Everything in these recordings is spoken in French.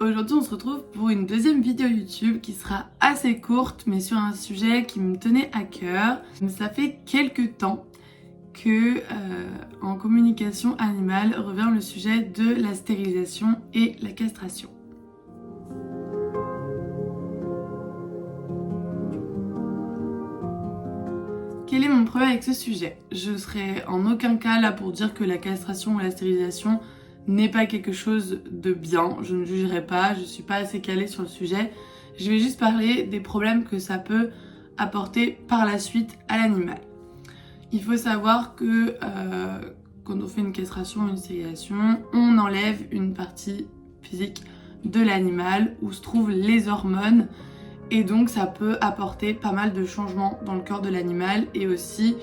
aujourd'hui on se retrouve pour une deuxième vidéo YouTube qui sera assez courte mais sur un sujet qui me tenait à cœur. Ça fait quelques temps que en communication animale revient le sujet de la stérilisation et la castration. Quel est mon problème avec ce sujet? Je serai en aucun cas là pour dire que la castration ou la stérilisation n'est pas quelque chose de bien. Je ne jugerai pas, je suis pas assez calée sur le sujet. Je vais juste parler des problèmes que ça peut apporter par la suite à l'animal. Il faut savoir que quand on fait une castration ou une stérilisation, on enlève une partie physique de l'animal où se trouvent les hormones. Et donc ça peut apporter pas mal de changements dans le corps de l'animal et aussi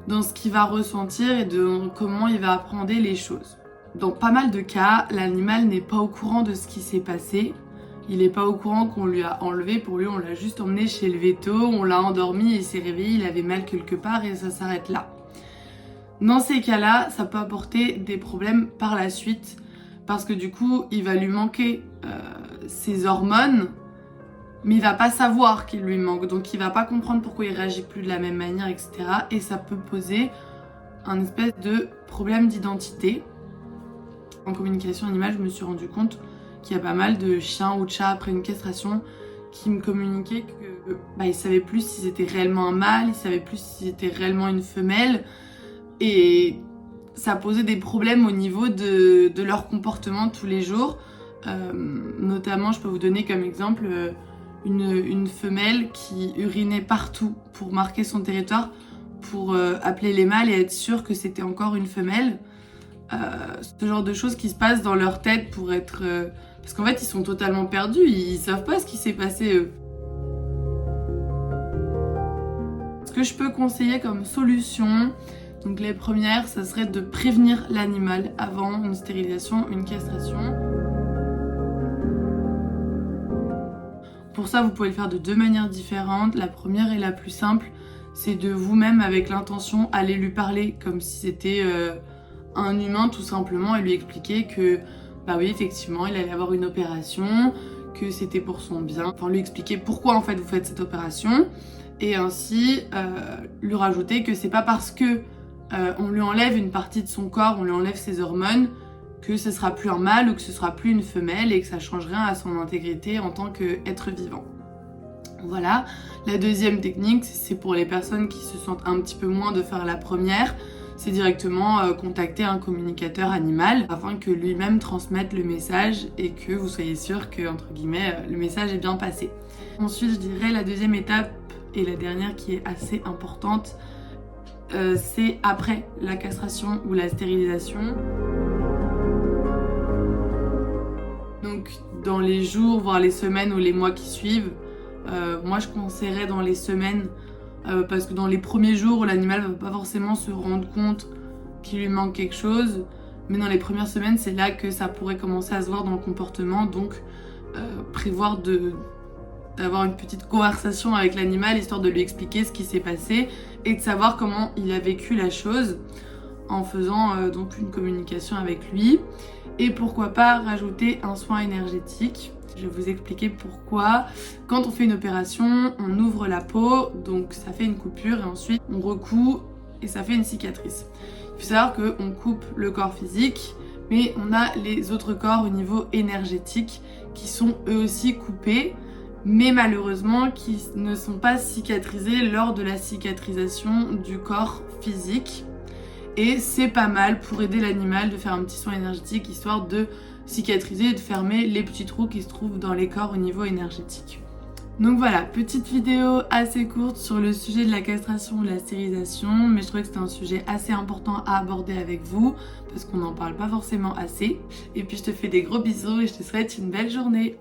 dans ce qu'il va ressentir et de comment il va appréhender les choses. Dans pas mal de cas, l'animal n'est pas au courant de ce qui s'est passé. Il n'est pas au courant qu'on lui a enlevé, pour lui on l'a juste emmené chez le véto, on l'a endormi, il s'est réveillé, il avait mal quelque part et ça s'arrête là. Dans ces cas-là, ça peut apporter des problèmes par la suite parce que du coup il va lui manquer ses hormones, mais il va pas savoir qu'il lui manque, donc il va pas comprendre pourquoi il réagit plus de la même manière, etc. Et ça peut poser un espèce de problème d'identité. En communication animale, je me suis rendu compte qu'il y a pas mal de chiens ou de chats après une castration qui me communiquaient que ils savaient plus si c'était réellement un mâle, ils savaient plus si c'était réellement une femelle, et ça posait des problèmes au niveau de leur comportement tous les jours. Notamment, je peux vous donner comme exemple une femelle qui urinait partout pour marquer son territoire, pour appeler les mâles et être sûr que c'était encore une femelle. Ce genre de choses qui se passent dans leur tête pour être... parce qu'en fait ils sont totalement perdus, ils savent pas ce qui s'est passé eux. Ce que je peux conseiller comme solution, donc les premières, ça serait de prévenir l'animal avant une stérilisation, une castration. Pour ça, vous pouvez le faire de deux manières différentes. La première et la plus simple, c'est de vous-même, avec l'intention, aller lui parler comme si c'était un humain tout simplement et lui expliquer que, oui, effectivement, il allait avoir une opération, que c'était pour son bien. Enfin, lui expliquer pourquoi en fait vous faites cette opération et ainsi lui rajouter que c'est pas parce que on lui enlève une partie de son corps, on lui enlève ses hormones, que ce sera plus un mâle ou que ce sera plus une femelle et que ça change rien à son intégrité en tant qu'être vivant. Voilà. La deuxième technique, c'est pour les personnes qui se sentent un petit peu moins de faire la première, c'est directement contacter un communicateur animal afin que lui-même transmette le message et que vous soyez sûr que, entre guillemets, le message est bien passé. Ensuite, je dirais la deuxième étape et la dernière qui est assez importante, c'est après la castration ou la stérilisation. Donc dans les jours, voire les semaines ou les mois qui suivent, moi je conseillerais dans les semaines parce que dans les premiers jours, l'animal va pas forcément se rendre compte qu'il lui manque quelque chose, mais dans les premières semaines, c'est là que ça pourrait commencer à se voir dans le comportement, donc prévoir d'avoir une petite conversation avec l'animal histoire de lui expliquer ce qui s'est passé et de savoir comment il a vécu la chose en faisant donc une communication avec lui. Et pourquoi pas rajouter un soin énergétique. Je vais vous expliquer pourquoi. Quand on fait une opération, on ouvre la peau, donc ça fait une coupure et ensuite on recoud et ça fait une cicatrice. Il faut savoir qu'on coupe le corps physique, mais on a les autres corps au niveau énergétique qui sont eux aussi coupés, mais malheureusement qui ne sont pas cicatrisés lors de la cicatrisation du corps physique. Et c'est pas mal pour aider l'animal de faire un petit soin énergétique histoire de cicatriser et de fermer les petits trous qui se trouvent dans les corps au niveau énergétique. Donc voilà, petite vidéo assez courte sur le sujet de la castration ou de la stérilisation, mais je trouvais que c'était un sujet assez important à aborder avec vous parce qu'on n'en parle pas forcément assez. Et puis je te fais des gros bisous et je te souhaite une belle journée.